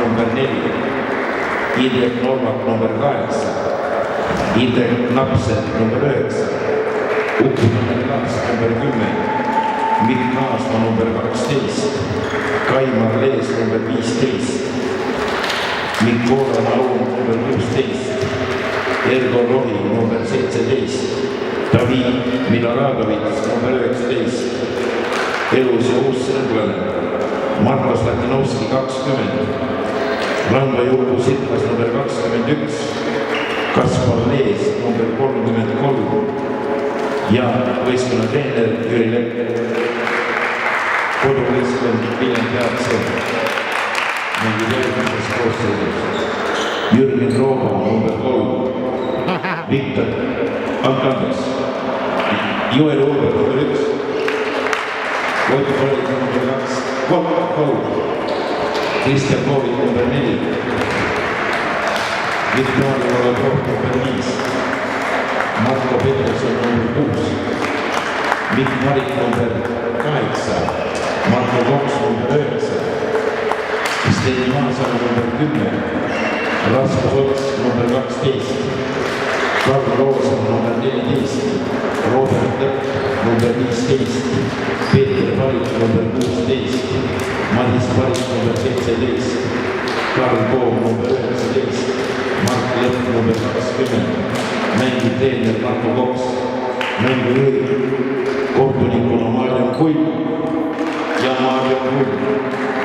number 4, Indrek Normak number 8, Indrek Napsel number 9, Uku-Tanel Laps number 10, Mikk Naasma number 12, Kaimar Lees number 15, Mikkola Naum number 16, Ergo Rohi number 17, David Miloradovits number 19, Elus ja Uus-Sõnglane, Markus Latinovski 20, Rando Juku Sitlas number 21, Kaspar Lees number 33 ja võistkonna treener Jüri Lepp. Koduvõistkond Viljandi Teatse mängib järgmises koosseisus. Jürgen Rooba number 3, Viktor Ankandes, Joel Ulber number 1, Ott Kolik number 2, Volker Kolik, Kristjan Koovik number 4, Viktoria Volodrov number 5, Marko Peterson number 6, Mikk Marik number 8, Marko Koks number 9, Sten Maasalu number 10, Rasmus Ots number 12, Karl Roosam number 14, Robert Lepp number 15, Peeter Parik number 16, Madis Parik number 17, Karl Poom number 19, Mark Lepp number 20, mängiteener Marko Koks, mängujuht kohtunikuna Marjan Kull ja Marjan Kull.